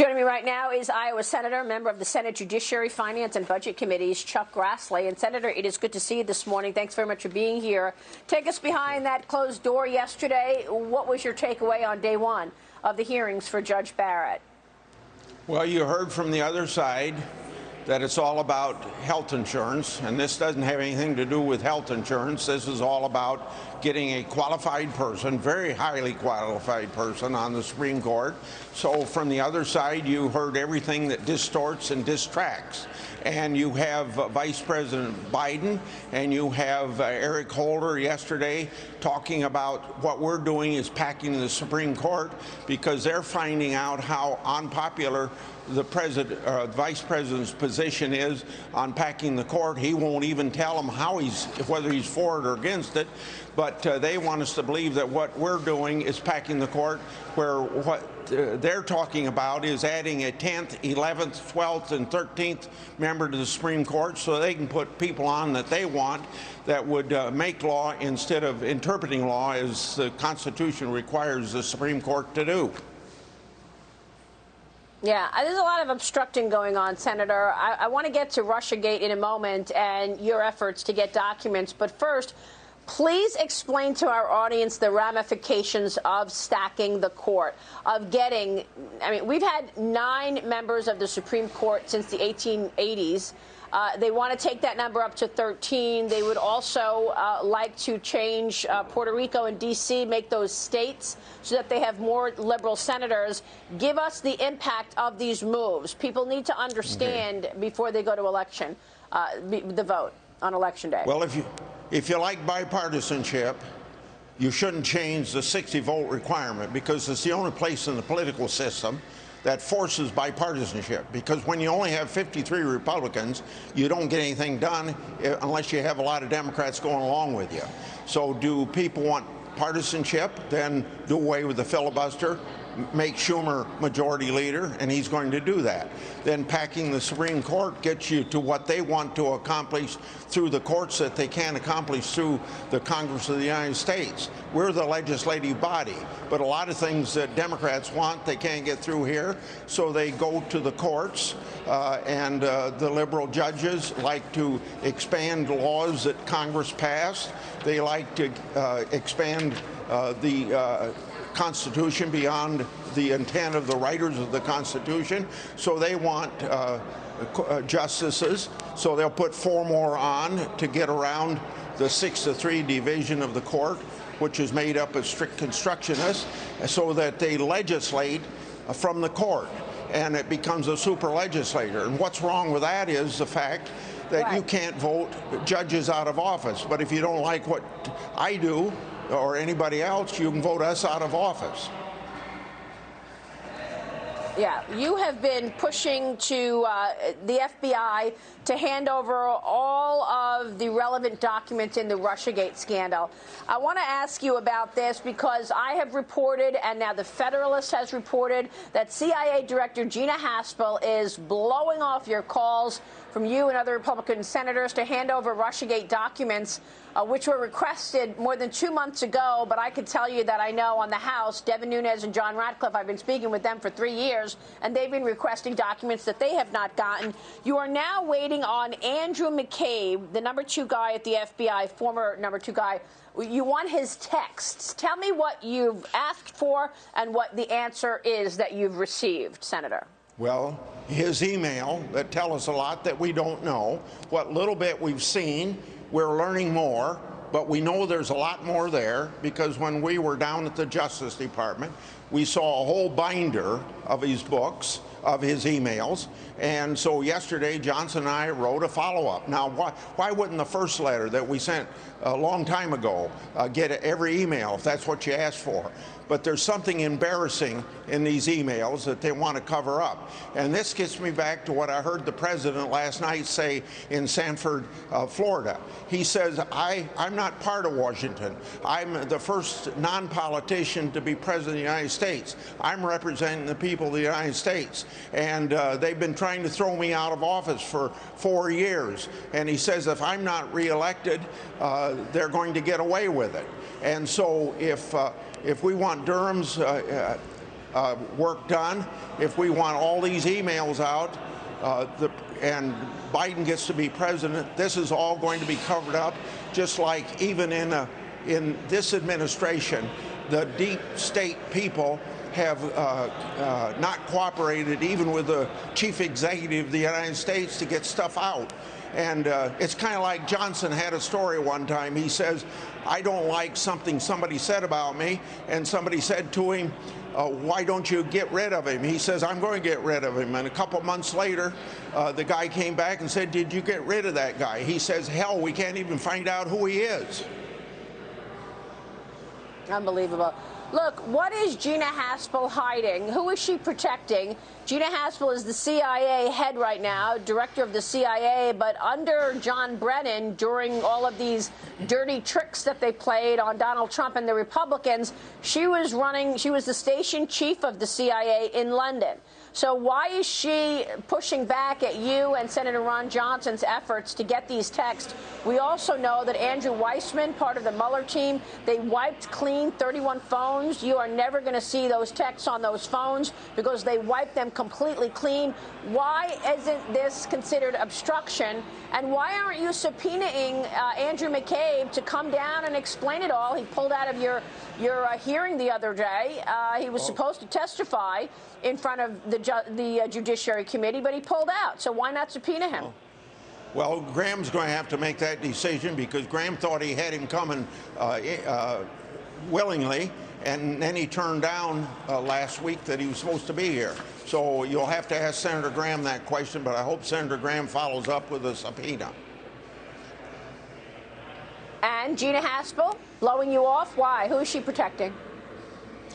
Joining me right now is Iowa Senator, member of the Senate Judiciary, Finance, and Budget Committees, Chuck Grassley. And Senator, it is good to see you this morning. Thanks very much for being here. Take us behind that closed door yesterday. What was your takeaway on day one of the hearings for Judge Barrett? Well, you heard from the other side that it's all about health insurance, and this doesn't have anything to do with health insurance. This is all about getting a qualified person, very highly qualified person, on the Supreme Court. So from the other side, you heard everything that distorts and distracts. And you have Vice President Biden and you have Eric Holder yesterday talking about what we're doing is packing the Supreme Court because they're finding out how unpopular the Vice President's position is on packing the court. He won't even tell them whether he's for it or against it. But they want us to believe that what we're doing is packing the court, where what they're talking about is adding a 10th, 11th, 12th, and 13th member to the Supreme Court so they can put people on that they want that would make law instead of interpreting law as the Constitution requires the Supreme Court to do. Yeah, there's a lot of obstructing going on, Senator. I want to get to Russiagate in a moment and your efforts to get documents. But first, please explain to our audience the ramifications of stacking the court, of getting, we've had 9 members of the Supreme Court since the 1880s. They want to take that number up to 13. They would also like to change Puerto Rico and D.C., make those states so that they have more liberal senators. Give us the impact of these moves. People need to understand before they go to election, the vote on Election Day. Well, if you like bipartisanship, you shouldn't change the 60-vote requirement because it's the only place in the political system that forces bipartisanship, because when you only have 53 Republicans, you don't get anything done unless you have a lot of Democrats going along with you. So do people want partisanship? Then do away with the filibuster, make Schumer majority leader, and he's going to do that. Then packing the Supreme Court gets you to what they want to accomplish through the courts that they can't accomplish through the Congress of the United States. We're the legislative body, but a lot of things that Democrats want, they can't get through here, so they go to the courts, and the liberal judges like to expand laws that Congress passed. They like to expand the Constitution beyond the intent of the writers of the Constitution. So they want justices, so they'll put 4 more on to get around the 6-3 division of the court, which is made up of strict constructionists, so that they legislate from the court, and it becomes a super legislator. And what's wrong with that is the fact that you can't vote judges out of office. But if you don't like what I do, or anybody else, you can vote us out of office. Yeah, you have been pushing to the FBI to hand over all of the relevant documents in the Russiagate scandal. I want to ask you about this because I have reported, and now the Federalist has reported, that CIA Director Gina Haspel is blowing off your calls from you and other Republican senators to hand over Russiagate documents, which were requested more than 2 months ago. But I can tell you that I know on the House, Devin Nunes and John Ratcliffe, I've been speaking with them for 3 years, and they've been requesting documents that they have not gotten. You are now waiting on Andrew McCabe, the #2 guy at the FBI, former #2 guy. You want his texts. Tell me what you've asked for and what the answer is that you've received, Senator. Well, his email that tell us a lot that we don't know. What little bit we've seen, we're learning more, but we know there's a lot more there, because when we were down at the Justice Department, we saw a whole binder of his books, of his emails. And so yesterday, Johnson and I wrote a follow-up. Now, why wouldn't the first letter that we sent a long time ago get every email if that's what you asked for? But there's something embarrassing in these emails that they want to cover up. And this gets me back to what I heard the president last night say in Sanford, Florida. He says, I'm not part of Washington. I'm the first non-politician to be president of the United States. I'm representing the people of the United States. And they've been trying to throw me out of office for 4 years. And he says if I'm not reelected, they're going to get away with it. And so if we want Durham's work done, if we want all these emails out, and Biden gets to be president, this is all going to be covered up, just like even in this administration, the deep state people have not cooperated even with the chief executive of the United States to get stuff out. And it's kind of like Johnson had a story one time. He says, I don't like something somebody said about me, and somebody said to him, why don't you get rid of him? He says, I'm going to get rid of him. And a couple months later, the guy came back and said, did you get rid of that guy? He says, hell, we can't even find out who he is. Unbelievable. Look, what is Gina Haspel hiding? Who is she protecting? Gina Haspel is the CIA head right now, director of the CIA, but under John Brennan, during all of these dirty tricks that they played on Donald Trump and the Republicans, she was the station chief of the CIA in London. So why is she pushing back at you and Senator Ron Johnson's efforts to get these texts? We also know that Andrew Weissman, part of the Mueller team, they wiped clean 31 phones. You are never going to see those texts on those phones because they wiped them completely clean. Why isn't this considered obstruction? And why aren't you subpoenaing Andrew McCabe to come down and explain it all? He pulled out of your hearing the other day. He was supposed to testify in front of the Judiciary Committee, but he pulled out. So why not subpoena him? Well, Graham's going to have to make that decision because Graham thought he had him coming willingly, and then he turned down last week that he was supposed to be here. So you'll have to ask Senator Graham that question, but I hope Senator Graham follows up with a subpoena. And Gina Haspel, blowing you off? Why? Who is she protecting?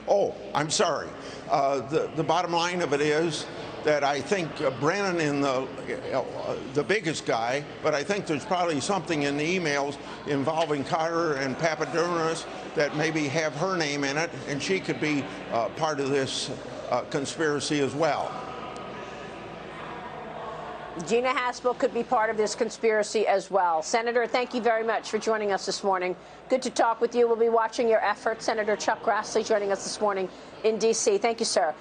Oh, I'm sorry. The bottom line of it is that I think Brennan is the biggest guy, but I think there's probably something in the emails involving Carter and Papadounos that maybe have her name in it, and she could be part of this conspiracy as well. Gina Haspel could be part of this conspiracy as well. Senator, thank you very much for joining us this morning. Good to talk with you. We'll be watching your efforts. Senator Chuck Grassley joining us this morning in D.C. Thank you, sir.